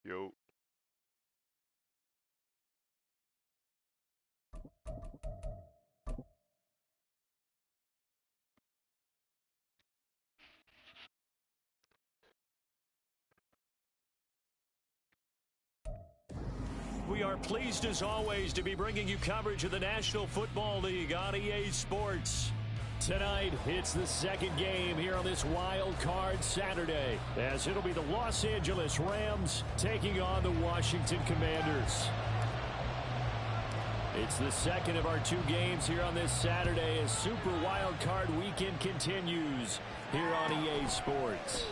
Yo. We are pleased as always to be bringing you coverage of the National Football League on EA Sports. Tonight, it's the second game here on this Wild Card Saturday, as it'll be the Los Angeles Rams taking on the Washington Commanders. It's the second of our two games here on this Saturday as Super Wild Card Weekend continues here on EA Sports.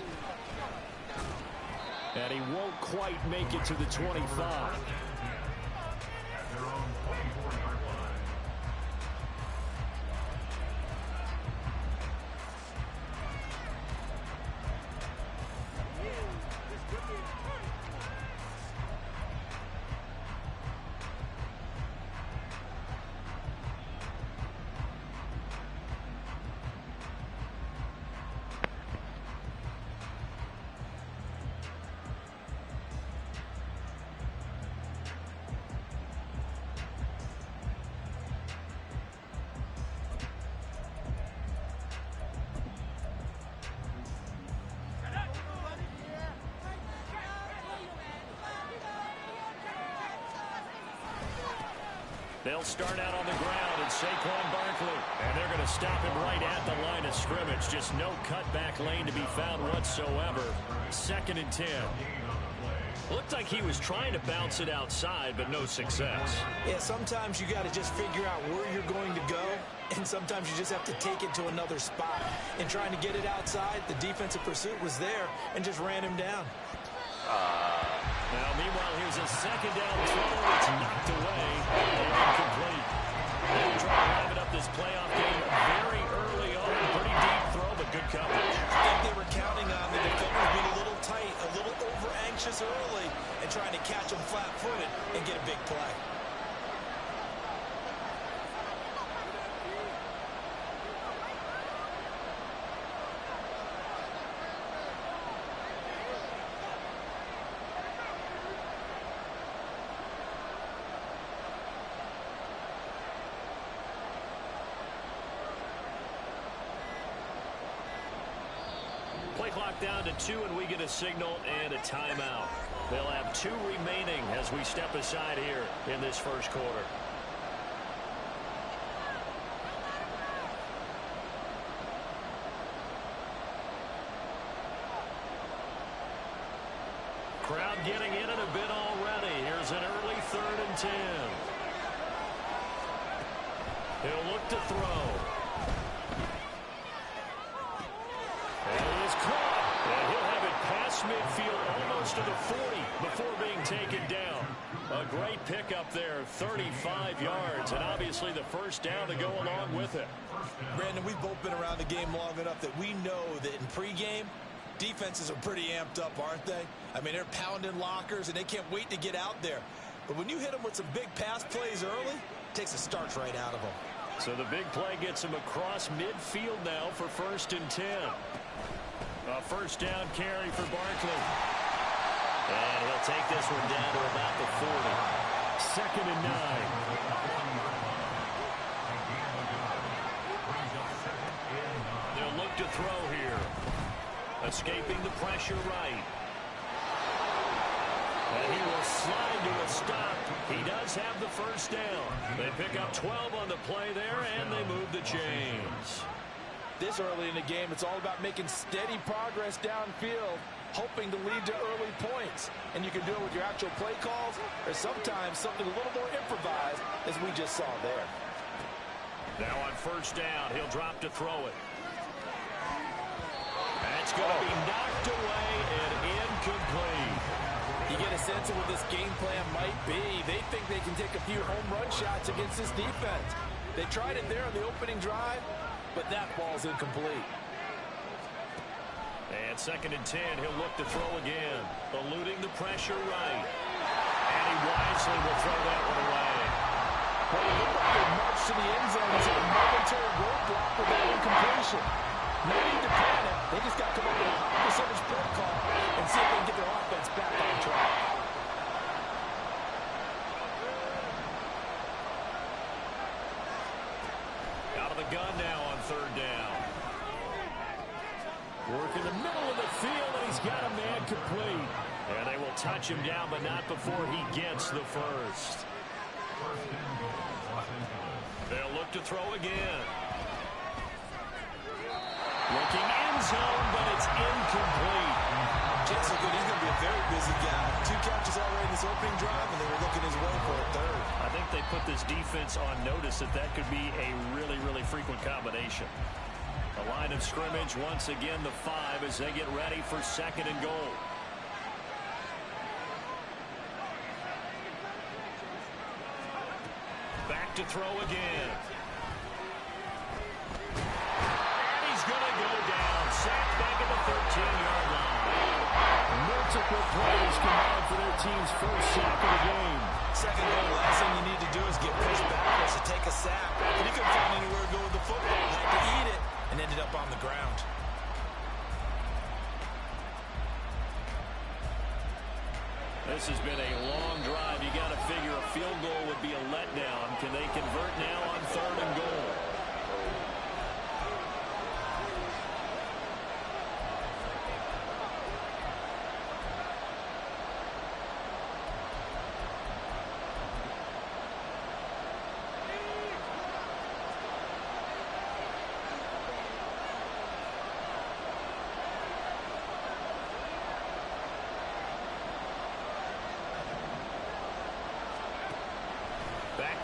And he won't quite make it to the 25. They'll start out on the ground, and Saquon Barkley. And they're going to stop him right at the line of scrimmage. Just no cutback lane to be found whatsoever. 2nd and 10. Looked like he was trying to bounce it outside, but no success. Yeah, sometimes you got to just figure out where you're going to go, and sometimes you just have to take it to another spot. In trying to get it outside, the defensive pursuit was there and just ran him down. Now, meanwhile, here's a second down throw. It's knocked away and incomplete. They'll try to wrap it up this playoff game very early on. Pretty deep throw, but good coverage. I think they were counting on the defenders being a little tight, a little over-anxious early, and trying to catch them flat-footed and get a big play. Play clock down to 2, and we get a signal and a timeout. They'll have 2 remaining as we step aside here in this first quarter. Crowd getting in it a bit already. Here's an early 3rd and 10. He'll look to throw. And he'll have it past midfield almost to the 40 before being taken down. A great pickup there, 35 yards, and obviously the first down to go along with it. Brandon, we've both been around the game long enough that we know that in pregame, defenses are pretty amped up, aren't they? I mean, they're pounding lockers, and they can't wait to get out there. But when you hit them with some big pass plays early, it takes a starch right out of them. So the big play gets him across midfield now for 1st and 10. A first down carry for Barkley. And he'll take this one down to about the 40. 2nd and 9. They'll look to throw here. Escaping the pressure right. And he will slide to a stop. He does have the first down. They pick up 12 on the play there, and they move the chains. This early in the game, it's all about making steady progress downfield, hoping to lead to early points. And you can do it with your actual play calls, or sometimes something a little more improvised, as we just saw there. Now on first down, he'll drop to throw it. That's going to be knocked away and incomplete. You get a sense of what this game plan might be. They think they can take a few home run shots against this defense. They tried it there on the opening drive, but that ball's incomplete. And 2nd and 10, he'll look to throw again. Eluding the pressure right. And he wisely will throw that one away. Well, it looked like they marched to the end zone. He's had a momentary roadblock with that incompletion. No need to panic. They just got to come up with a high percentage play call and see if they can get their offense back on track. Work in the middle of the field, and he's got a man complete. And they will touch him down, but not before he gets the first. They'll look to throw again. Looking end zone, but it's incomplete. Chance look good. He's going to be a very busy guy. 2 catches already in this opening drive, and they were looking his way for a third. I think they put this defense on notice that could be a really, really frequent combination. The line of scrimmage, once again, the 5 as they get ready for 2nd and goal. Back to throw again. And he's going to go down. Sacked back at the 13-yard line. Multiple players combined for their team's first sack of the game. 2nd goal, last thing you need to do is get pushed backwards to take a sack. But he couldn't find anywhere to go with the football. Had to eat it and ended up on the ground. This has been a long drive. You got to figure a field goal would be a letdown. Can they convert now on 3rd and goal?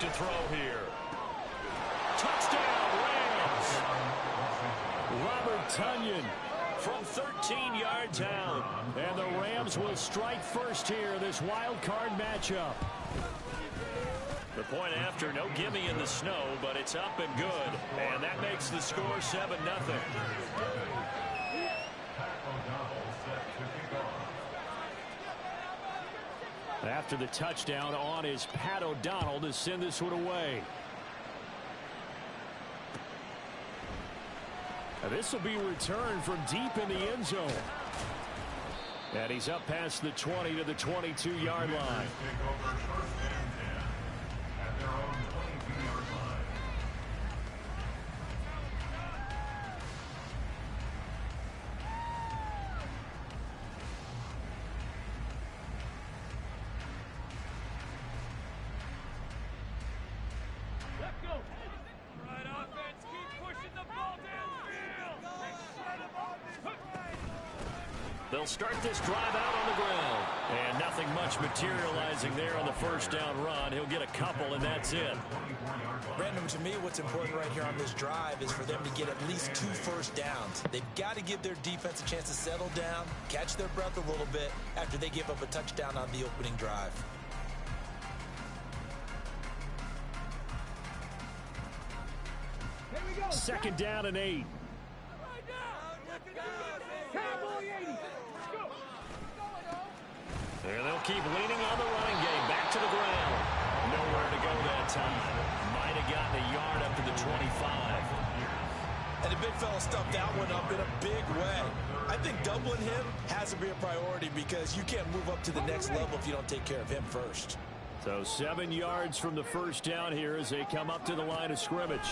To throw here. Touchdown, Rams. Robert Tonyan from 13 yards out. And the Rams will strike first here, this wild card matchup. The point after, no gimme in the snow, but it's up and good. And that makes the score 7-0. After the touchdown, on is Pat O'Donnell to send this one away. This will be returned from deep in the end zone. And he's up past the 20 to the 22-yard line. They'll start this drive out on the ground. And nothing much materializing there on the first down run. He'll get a couple, and that's it. Brandon, to me, what's important right here on this drive is for them to get at least 2 first downs. They've got to give their defense a chance to settle down, catch their breath a little bit after they give up a touchdown on the opening drive. Here we go. 2nd down and 8. And they'll keep leaning on the running game. Back to the ground. Nowhere to go that time. Might have gotten a yard up to the 25. And the big fella stuffed that one up in a big way. I think doubling him has to be a priority because you can't move up to the next level if you don't take care of him first. So 7 yards from the first down here as they come up to the line of scrimmage.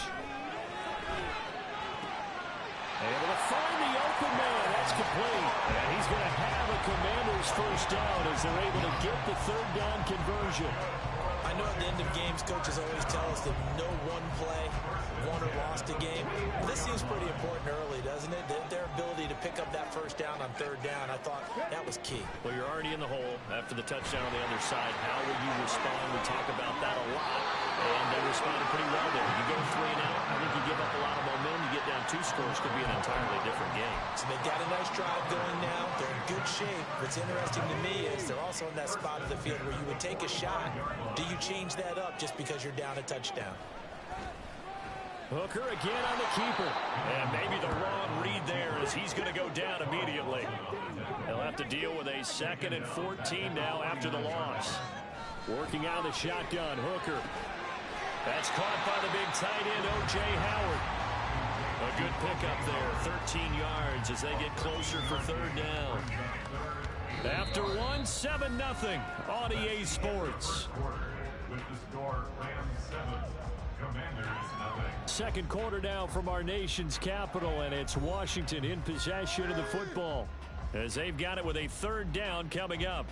Able to find the open man. That's complete. And he's going to have a Commander's first down as they're able to get the 3rd down conversion. I know at the end of games, coaches always tell us that no one play won or lost a game. This seems pretty important early, doesn't it? Their ability to pick up that first down on 3rd down, I thought that was key. Well, you're already in the hole after the touchdown on the other side. How will you respond? We talk about that a lot. And they responded pretty well there. You go 3 and out. I think you give up a lot of momentum. You get down 2 scores, could be an entirely different game. So they've got a nice drive going now. They're in good shape. What's interesting to me is they're also in that spot of the field where you would take a shot. Do you change that up just because you're down a touchdown? Hooker again on the keeper. And maybe the wrong read there as he's going to go down immediately. They'll have to deal with a 2nd and 14 now after the loss. Working out of the shotgun, Hooker. That's caught by the big tight end, O.J. Howard. A good pickup there, 13 yards as they get closer for 3rd down. After 1, 7-0 on EA Sports. Second quarter now from our nation's capital, and it's Washington in possession of the football as they've got it with a third down coming up.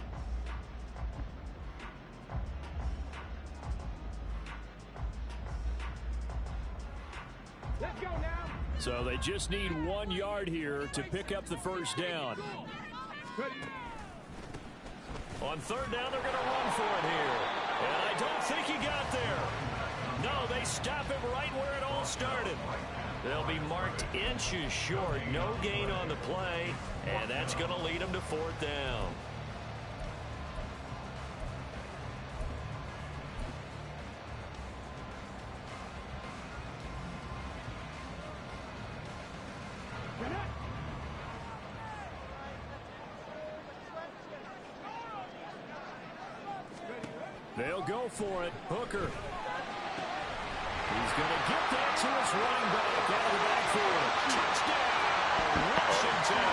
Let's go now. So they just need 1 yard here to pick up the first down. On third down, they're going to run for it here. And I don't think he got there. No, they stop him right where it all started. They'll be marked inches short. No gain on the play. And that's going to lead them to fourth down. They'll go for it. Hooker. He's going to get that to his running back out of the backfield. Touchdown, Washington.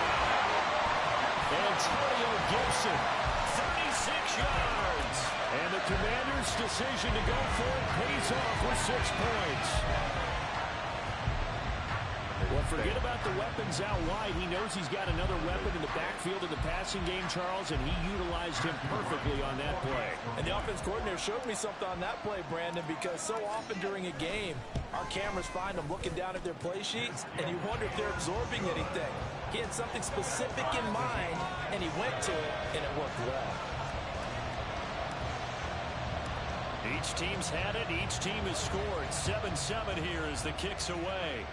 Antonio Gibson, 36 yards. And the Commanders' decision to go for it pays off with 6 points. Well, forget about the weapons out wide. He knows he's got another weapon in the backfield of the passing game, Charles, and he utilized him perfectly on that play. And the offense coordinator showed me something on that play, Brandon, because so often during a game, our cameras find them looking down at their play sheets, and you wonder if they're absorbing anything. He had something specific in mind, and he went to it, and it worked well. Each team's had it. Each team has scored. 7-7 here as the kick's away.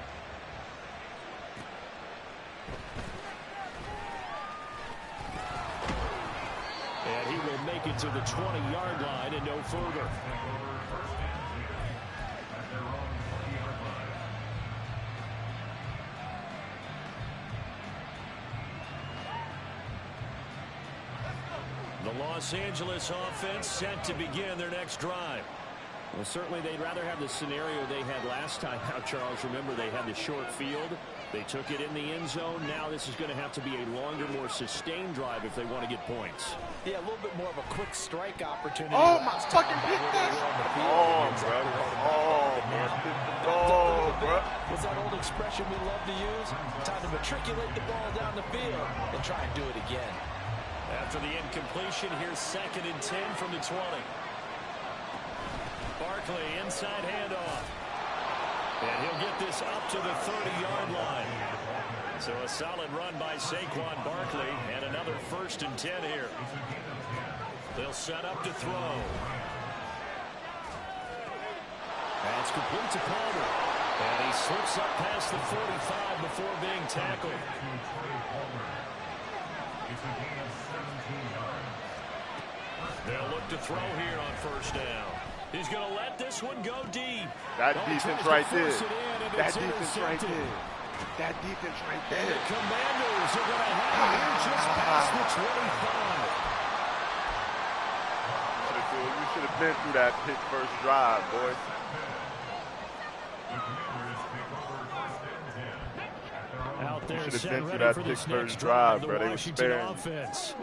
And he will make it to the 20-yard line and no further. The Los Angeles offense set to begin their next drive. Well, certainly they'd rather have the scenario they had last time out, Charles. Remember, they had the short field. They took it in the end zone. Now this is going to have to be a longer, more sustained drive if they want to get points. Yeah, a little bit more of a quick strike opportunity. Oh, my fucking goodness. Oh, bro. Oh, man. Oh, bro. What's that old expression we love to use? Time to matriculate the ball down the field and try and do it again. After the incompletion, here's 2nd and 10 from the 20. Barkley, inside handoff. And he'll get this up to the 30-yard line. So a solid run by Saquon Barkley, and another 1st and 10 here. They'll set up to throw. That's complete to Palmer. And he slips up past the 45 before being tackled. They'll look to throw here on 1st down. He's going to let this one go deep. That defense right there. That defense right there. That defense right there. And the Commanders are going to have it here just past the 25. You should have been through that pick first drive, boy. Out there, should have set been through ready that for pick this first next drive, drive, bro. the They were Washington sparing. offense.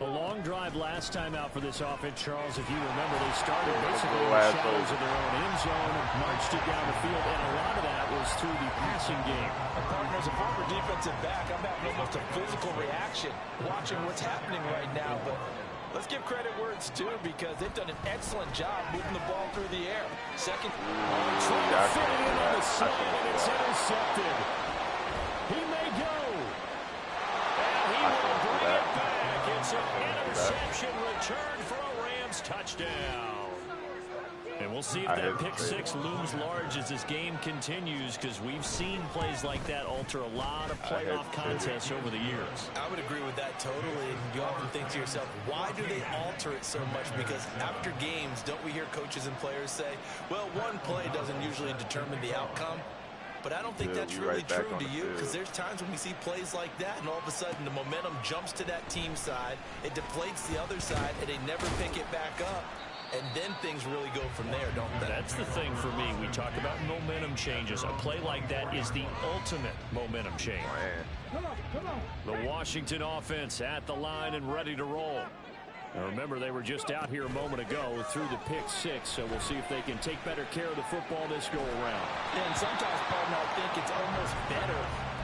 A long drive last time out for this offense, Charles. If you remember, they started basically in the last shadows of their own end zone, marched it down the field, and a lot of that was through the passing game. Partners, a former defensive back, I'm having almost a physical reaction watching what's happening right now. But let's give credit where it's due, because they've done an excellent job moving the ball through the air. Second, trying to fit it in on the side, and it's intercepted. He may go. And he will bring it back. It's an interception return for a Rams touchdown. And we'll see if that pick six looms large as this game continues, because we've seen plays like that alter a lot of playoff contests over the years. I would agree with that totally. You often think to yourself, why do they alter it so much? Because after games, don't we hear coaches and players say, well, one play doesn't usually determine the outcome. But I don't think that's really true to you, because there's times when we see plays like that, and all of a sudden the momentum jumps to that team side, it deflates the other side, and they never pick it back up. And then things really go from there, don't they? That's the thing for me. We talk about momentum changes. A play like that is the ultimate momentum change. Come on. The Washington offense at the line and ready to roll. Now remember, they were just out here a moment ago through the pick six, so we'll see if they can take better care of the football this go-around. Yeah, and sometimes, partner, I think it's almost better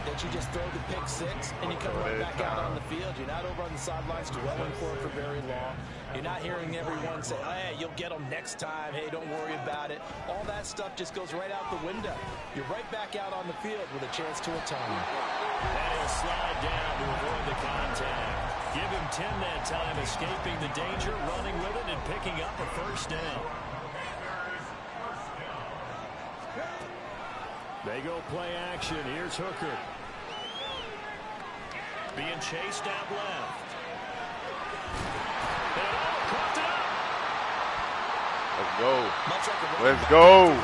that you just throw the pick six and you come right back out on the field. You're not over on the sidelines dwelling for it for very long. You're not hearing everyone say, hey, you'll get them next time. Hey, don't worry about it. All that stuff just goes right out the window. You're right back out on the field with a chance to atone. And he'll slide down to avoid the contact. Give him 10 that time, escaping the danger, running with it, and picking up a first down. They go play action. Here's Hooker. Being chased out left. Let's go. Let's go.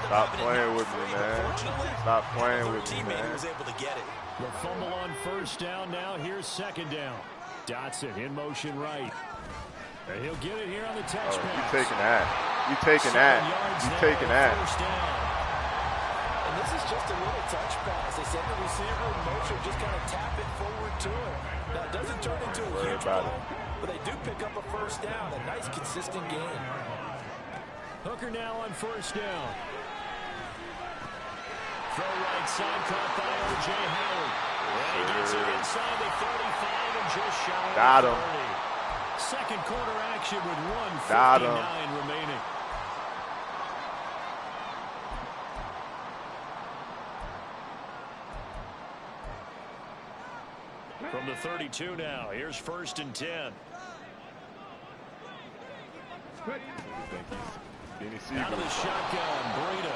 Stop playing with me, man. Stop playing with me, man. The fumble on first down now. Here's second down. Dotson in motion right. And he'll get it here on the touch pass. You taking that. You taking that. You taking that. And this is just a little touch pass. They send the receiver in motion, just kind of tap it forward to him. Now, it doesn't turn into a huge play, but they do pick up a first down. A nice, consistent game. Hooker now on first down. Throw right side, caught by O.J. Howard. And he gets it inside the 35 and just shy of 30. Second quarter action with 1:59 remaining. From the 32 now, here's first and 10. Out of the shotgun, Breida.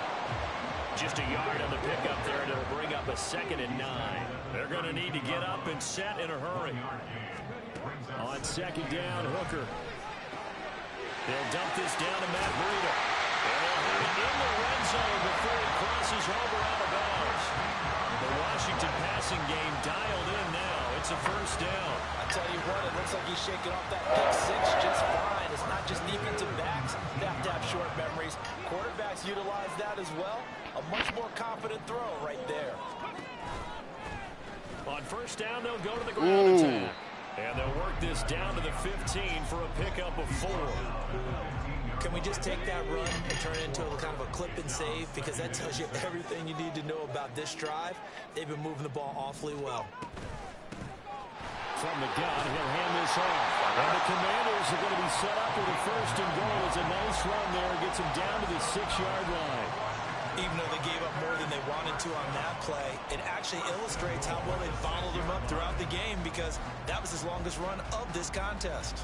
Just a yard on the pickup there, and it'll bring up a 2nd and 9. They're going to need to get up and set in a hurry. On second down, Hooker. They'll dump this down to Matt Breida. And they'll have it in the red zone before it crosses over out of bounds. The Washington passing game dialed in now. It's a first down. I tell you what, it looks like he's shaking off that pick six just fine. It's not just defensive backs that have to have short memories. Quarterbacks utilize that as well. A much more confident throw right there. On first down, they'll go to the ground attack. And they'll work this down to the 15 for a pickup of 4. Can we just take that run and turn it into a kind of a clip and save? Because that tells you everything you need to know about this drive. They've been moving the ball awfully well. From the gun, he'll hand this off. And the Commanders are going to be set up with a first and goal. It's a nice run there. Gets them down to the 6-yard line. Even though they gave up more than they wanted to on that play, it actually illustrates how well they bottled him up throughout the game, because that was his longest run of this contest.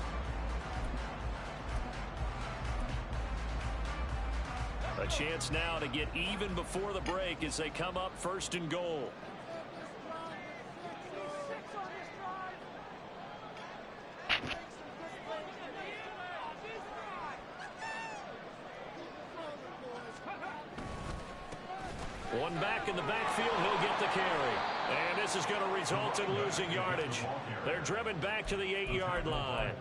A chance now to get even before the break as they come up first and goal. One back in the backfield, he'll get the carry. And this is going to result in losing yardage. They're driven back to the 8-yard line.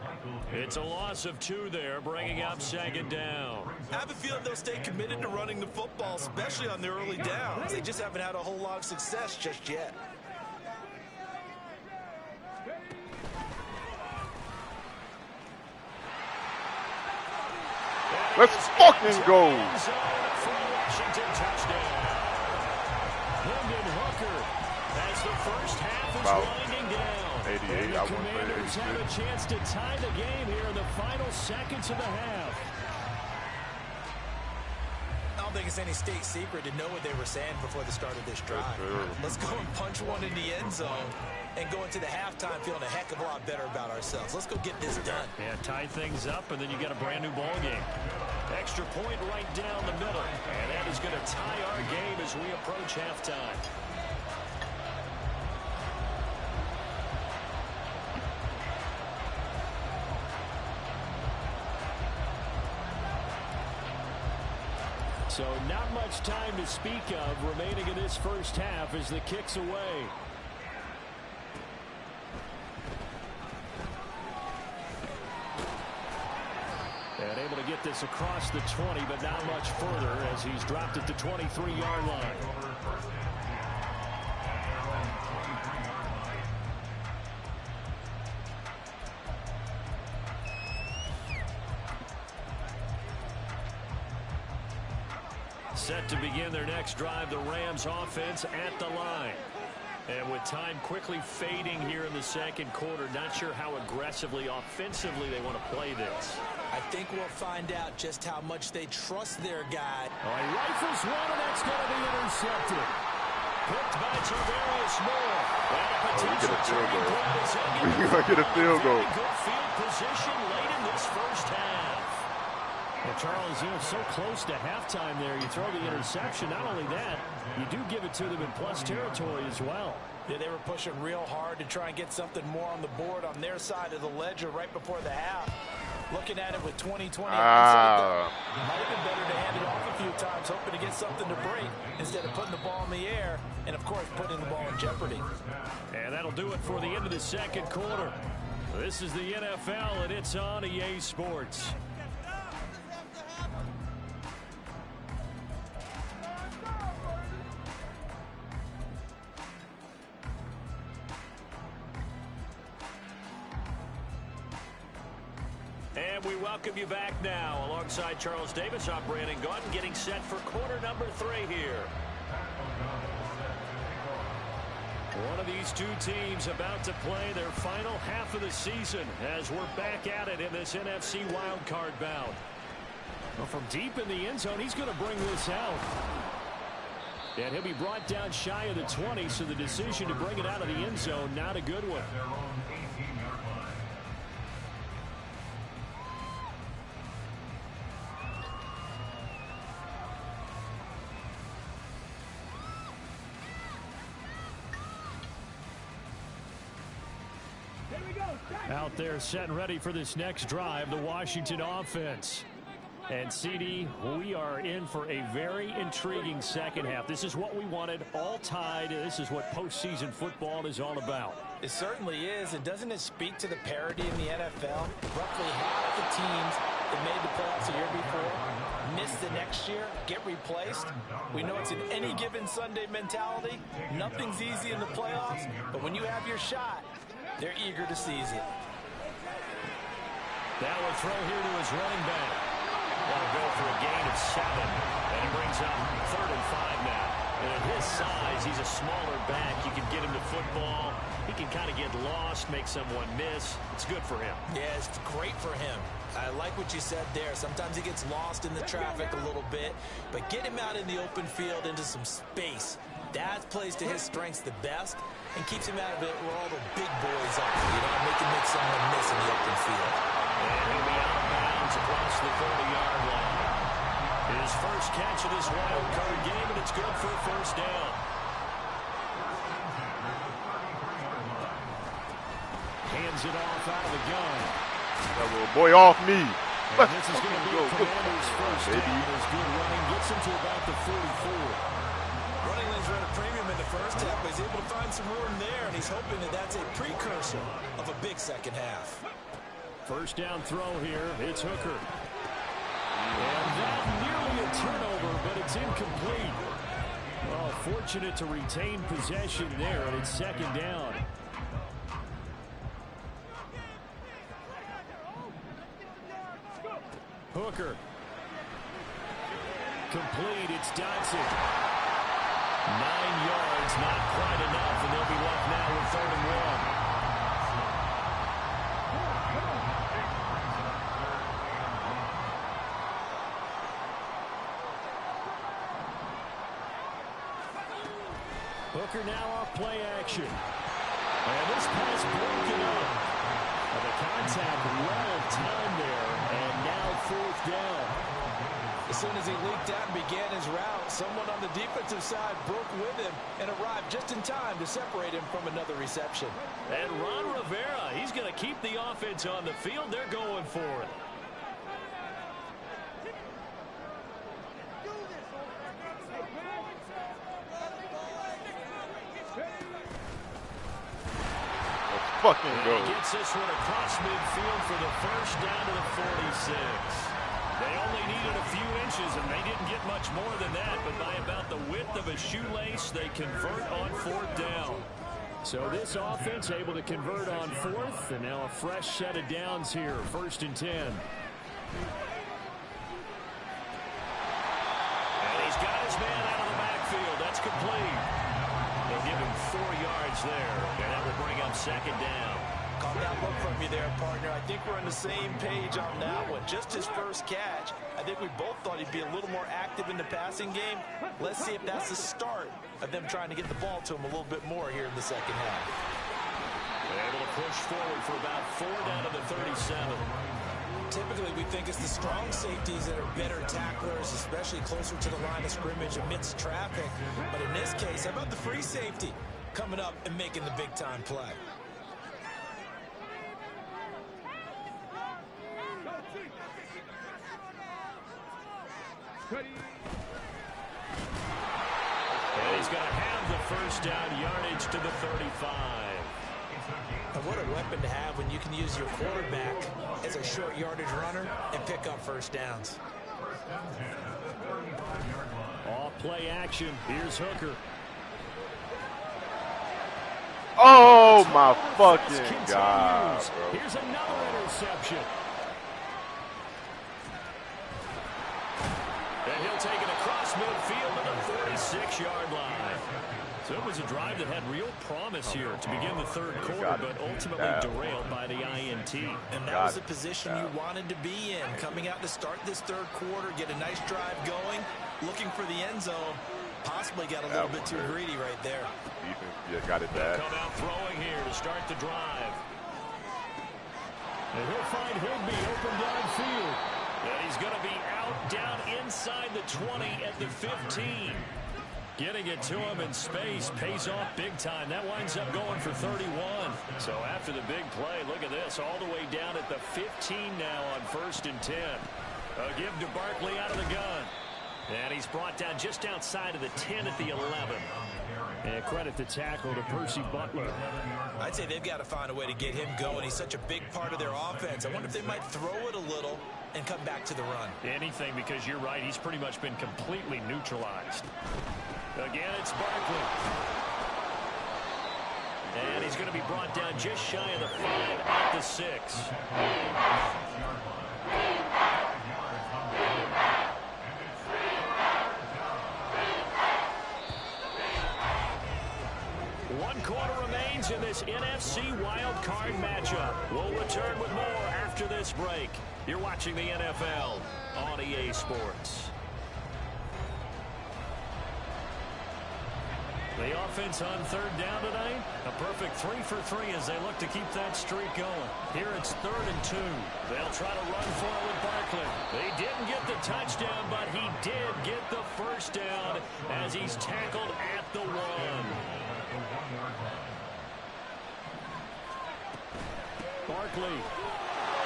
It's a loss of 2 there, bringing up second down. I have a feeling they'll stay committed to running the football, especially on their early downs. They just haven't had a whole lot of success just yet. Let's fucking go. As the first half is winding down. 88, the Commanders have a chance to tie the game here in the final seconds of the half. I don't think it's any state secret to know what they were saying before the start of this drive. Let's go and punch one in the end zone and go into the halftime feeling a heck of a lot better about ourselves. Let's go get this done. Yeah, tie things up, and then you get a brand new ball game. Extra point right down the middle, and that is going to tie our game as we approach halftime. So not much time to speak of remaining in this first half as the kick's away. And able to get this across the 20, but not much further as he's dropped at the 23-yard line. Set to begin their next drive, the Rams offense at the line. And with time quickly fading here in the second quarter, not sure how aggressively, offensively they want to play this. I think we'll find out just how much they trust their guy. All right, rifles one, and that's going to be intercepted. Picked by Tarvarius Moore. And a potential turning point is in. We're going to get a field goal. Very good field position late in this first half. Well, Charles, you know, so close to halftime there. You throw the interception. Not only that, you do give it to them in plus territory as well. Yeah, they were pushing real hard to try and get something more on the board on their side of the ledger right before the half. Looking at it with 2020 hindsight, it might have been better to hand it off a few times, hoping to get something to break instead of putting the ball in the air and, of course, putting the ball in jeopardy. And that'll do it for the end of the second quarter. This is the NFL, and it's on EA Sports. And we welcome you back now. Alongside Charles Davis, I'm Brandon Gaudin, getting set for quarter number 3 here. One of these two teams about to play their final half of the season as we're back at it in this NFC Wildcard bout. Well, from deep in the end zone, he's going to bring this out. And he'll be brought down shy of the 20, so the decision to bring it out of the end zone, not a good one. Out there set and ready for this next drive, the Washington offense. And CD, we are in for a very intriguing second half. This is what we wanted, all tied. This is what postseason football is all about. It certainly is. And doesn't it speak to the parity in the NFL? Roughly half the teams that made the playoffs a year before miss the next year, get replaced. We know it's an any given Sunday mentality. Nothing's easy in the playoffs, but when you have your shot, they're eager to seize it. Now a throw here to his running back. Want to go for a gain of 7. And it brings up 3rd and 5 now. And at his size, he's a smaller back. You can get him to football. He can kind of get lost, make someone miss. It's good for him. Yeah, it's great for him. I like what you said there. Sometimes he gets lost in the traffic a little bit. But get him out in the open field into some space. That plays to his strengths the best and keeps him out of it where all the big boys are. You know, make someone miss in the open field. And he'll be out of bounds across the 30-yard line. His first catch of this wild card game, and it's good for a first down. Hands it off out of the gun. That little boy off me. And this is going to be a Commander's first down. His good running gets him to about the 44. Running lanes ran a premium in the first half, but he's able to find some room there, and he's hoping that that's a precursor of a big second half. First down throw here. It's Hooker. And that nearly a turnover, but it's incomplete. Well, fortunate to retain possession there, and it's second down. Hooker. Complete. It's Dotson. 9 yards, not quite enough, and they'll be left now with 3rd and 1. Hooker now off play action. And this pass broken up. And the contact well timed there, and now 4th down. As soon as he leaked out and began his route, someone on the defensive side broke with him and arrived just in time to separate him from another reception. And Ron Rivera, he's going to keep the offense on the field. They're going for it. Fucking go. He gets this one across midfield for the first down to the 46. They only needed a few inches, and they didn't get much more than that, but by about the width of a shoelace, they convert on 4th down. So this offense able to convert on 4th, and now a fresh set of downs here, 1st and 10. And he's got complete. They'll give him 4 yards there, and that will bring up second down. Caught that look from you there, partner. I think we're on the same page on that one. Just his first catch. I think we both thought he'd be a little more active in the passing game. Let's see if that's the start of them trying to get the ball to him a little bit more here in the second half. They're able to push forward for about 4 down to the 37. Typically, we think it's the strong safeties that are better tacklers, especially closer to the line of scrimmage amidst traffic. But in this case, how about the free safety coming up and making the big-time play? And he's going to have the first down yardage to the 35. And what a weapon to have when you can use your quarterback as a short yardage runner and pick up first downs. Off play action. Here's Hooker. Oh, my fucking God, bro. Here's another interception. And he'll take it across midfield to the 46-yard line. So it was a drive that had real promise here to begin the third quarter, but ultimately derailed by the INT. And that was the position you wanted to be in, coming out to start this third quarter, get a nice drive going, looking for the end zone. Possibly got a little bit too greedy right there. Yeah, got it bad. Come out throwing here to start the drive. And he'll find Higbee open downfield. And he's going to be out down inside the 20 at the 15. Getting it to him in space pays off big time. That winds up going for 31. So after the big play, look at this, all the way down at the 15 now on 1st and 10. A give to Barkley out of the gun. And he's brought down just outside of the 10 at the 11. And credit the tackle to Percy Butler. I'd say they've got to find a way to get him going. He's such a big part of their offense. I wonder if they might throw it a little and come back to the run. Anything, because you're right, he's pretty much been completely neutralized. Again, it's Barkley. And he's going to be brought down just shy of the 5 at the 6. One quarter remains in this NFC Wildcard matchup. We'll return with more after this break. You're watching the NFL on EA Sports. The offense on 3rd down tonight, a perfect 3 for 3 as they look to keep that streak going. Here it's 3rd and 2. They'll try to run for it with Barkley. They didn't get the touchdown, but he did get the first down as he's tackled at the 1. Barkley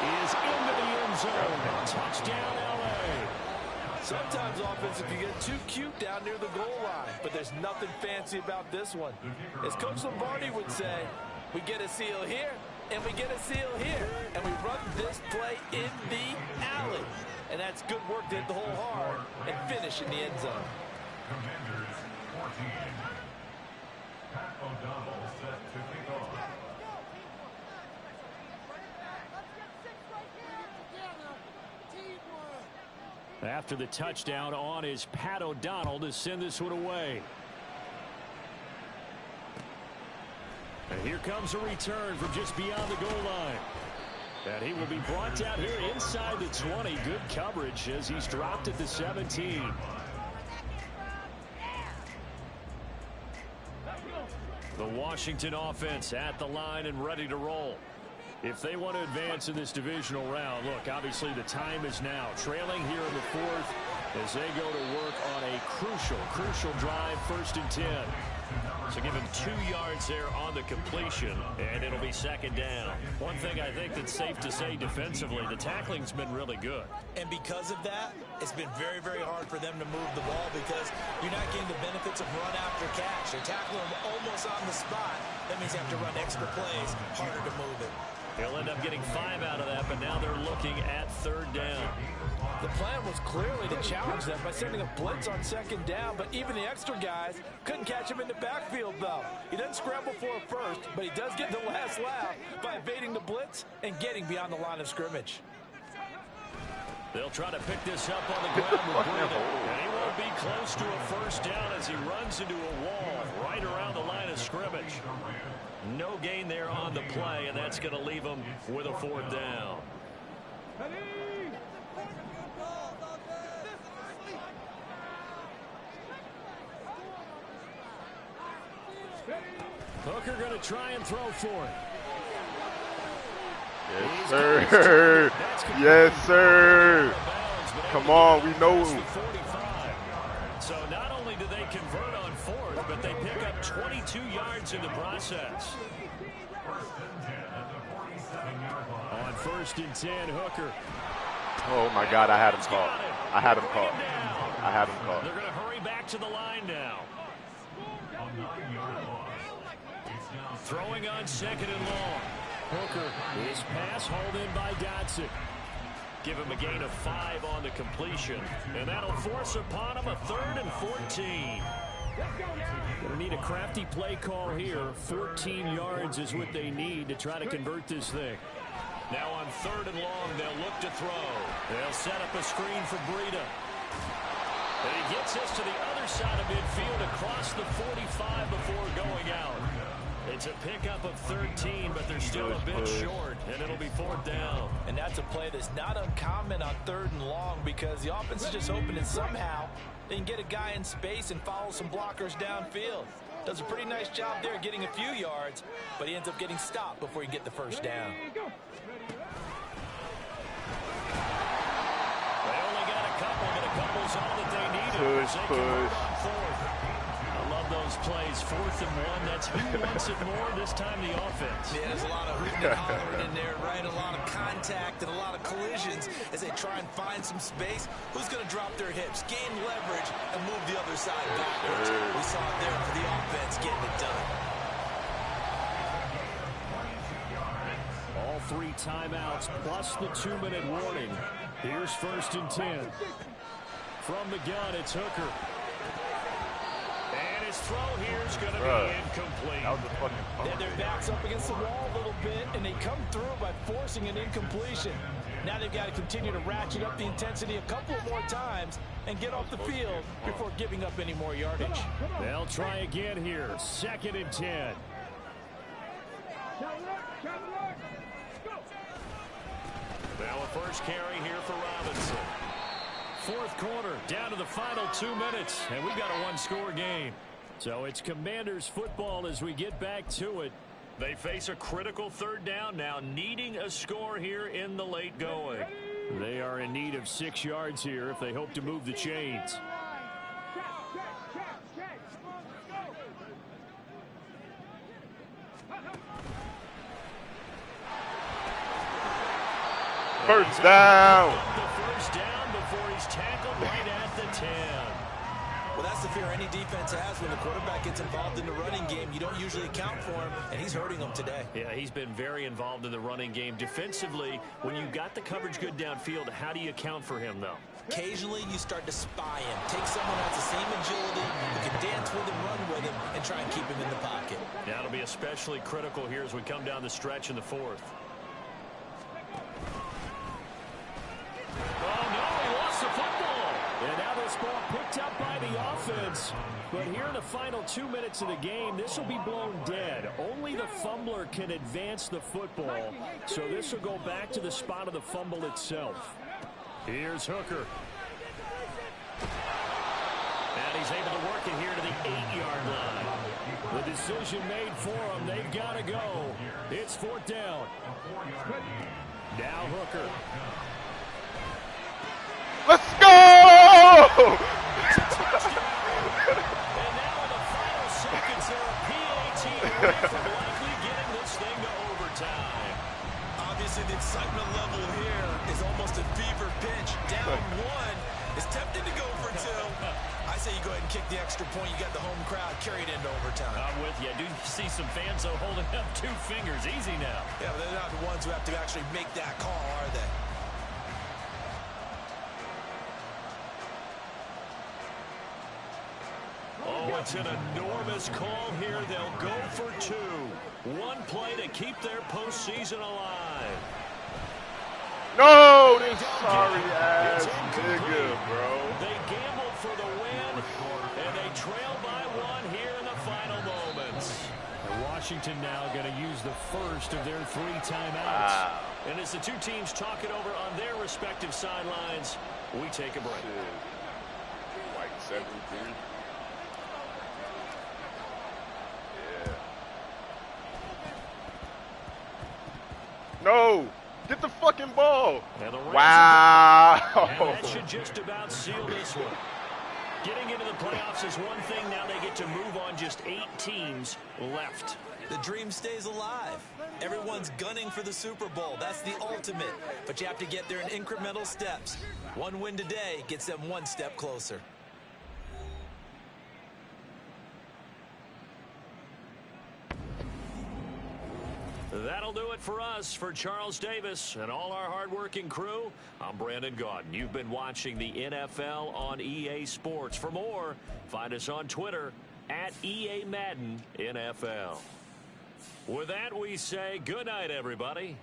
is into the end zone. Touchdown, LA. Sometimes offenses can get too cute down near the goal line, but there's nothing fancy about this one. As Coach Lombardi would say, we get a seal here, and we get a seal here, and we run this play in the alley. And that's good work to hit the hole hard and finish in the end zone. Commanders 14. Pat O'Donnell set to kick off. After the touchdown on is Pat O'Donnell to send this one away. And here comes a return from just beyond the goal line. And he will be brought down here inside the 20. Good coverage as he's dropped at the 17. The Washington offense at the line and ready to roll. If they want to advance in this divisional round, look, obviously the time is now. Trailing here in the 4th as they go to work on a crucial drive, 1st and 10. So give him 2 yards there on the completion, and it'll be 2nd down. One thing I think that's safe to say defensively, the tackling's been really good. And because of that, it's been very, very hard for them to move the ball because you're not getting the benefits of run after catch. They're tackling them almost on the spot. That means you have to run extra plays, harder to move it. He'll end up getting 5 out of that, but now they're looking at 3rd down. The plan was clearly to challenge them by sending a blitz on 2nd down, but even the extra guys couldn't catch him in the backfield, though. He doesn't scramble for a first, but he does get the last laugh by evading the blitz and getting beyond the line of scrimmage. They'll try to pick this up on the ground with Brandon, and he won't be close to a first down as as he runs into a wall right around the line of scrimmage. No gain there on the play, and that's going to leave him with a 4th down. Hooker going to try and throw for it. Yes, sir. Yes, sir. Come on, we know. So not only do they convert on 4th, but they pick up 22 yards in the process. On 1st and 10, Hooker. Oh, my God, I had him caught. I had him caught. I had him caught. They're going to hurry back to the line now. Throwing on 2nd and long. Hooker, his pass hauled in by Dotson. Give him a gain of 5 on the completion, and that'll force upon him a 3rd and 14. Gonna need a crafty play call here. 14 yards is what they need to try to convert this thing. Now on 3rd and long, they'll look to throw. They'll set up a screen for Breida. And he gets this to the other side of midfield across the 45 before going out. It's a pickup of 13, but they're still a bit short, and it'll be 4th down. And that's a play that's not uncommon on 3rd and long because the offense is just hoping that somehow they can get a guy in space and follow some blockers downfield. Does a pretty nice job there getting a few yards, but he ends up getting stopped before he get the 1st down. They only got a couple, but a couple's all that they needed. Push. I love those plays. 4th and 1. That's who wants it more this time, the offense. Yeah, there's a lot of hooting and hollering in there, right? A lot of contact and a lot of collisions as they try and find some space. Who's going to drop their hips, gain leverage, and move the other side backwards? We saw it there for the offense getting it done. All 3 timeouts plus the 2-minute warning. Here's 1st and 10. From the gun, it's Hooker. And his throw here is going to be incomplete. That was a fucking They had their backs up against the wall a little bit, and they come through by forcing an incompletion. Now they've got to continue to ratchet up the intensity a couple of more times and get off the field before giving up any more yardage. They'll try again here. 2nd and 10. Now a first carry here for Robinson. 4th quarter, down to the final 2 minutes, and we've got a 1-score game. So it's Commanders football as we get back to it. They face a critical 3rd down now, needing a score here in the late going. They are in need of 6 yards here if they hope to move the chains. First down. The first down before he's tackled right at the 10. Well, that's the fear any defense has when the quarterback gets involved in the running game. You don't usually account for him, and he's hurting them today. Yeah, he's been very involved in the running game. Defensively, when you got the coverage good downfield, how do you account for him, though? Occasionally, you start to spy him. Take someone who has the same agility, who can dance with him, run with him, and try and keep him in the pocket. That'll be especially critical here as we come down the stretch in the 4th. Oh, no, he lost the football. And now this ball picked up by the offense. But here in the final 2 minutes of the game, this will be blown dead. Only the fumbler can advance the football. So this will go back to the spot of the fumble itself. Here's Hooker. And he's able to work it here to the 8-yard line. The decision made for them. They've got to go. It's 4th down. Now Hooker. Let's go! And now in the final seconds, they're a PAT away from likely getting this thing to overtime. Obviously, the excitement level here is almost a fever pitch. Down 1 is tempted to go for 2. I say you go ahead and kick the extra point. You got the home crowd carried into overtime. I'm with you. I do see some fans, though, holding up 2 fingers. Easy now. Yeah, but they're not the ones who have to actually make that call, are they? Oh, it's an enormous call here. They'll go for 2. One play to keep their postseason alive. No, this sorry-ass nigga, bro. They gambled for the win, and they trailed Washington now going to use the first of their 3 timeouts. Wow. And as the two teams talk it over on their respective sidelines, we take a break. Like 73. Yeah. No! Get the fucking ball! Wow! And that should just about seal this one. Getting into the playoffs is one thing. Now they get to move on. Just 8 teams left. The dream stays alive. Everyone's gunning for the Super Bowl. That's the ultimate. But you have to get there in incremental steps. One win today gets them one step closer. That'll do it for us. For Charles Davis and all our hardworking crew, I'm Brandon Gaudin. You've been watching the NFL on EA Sports. For more, find us on Twitter at EA Madden NFL. With that, we say good night, everybody.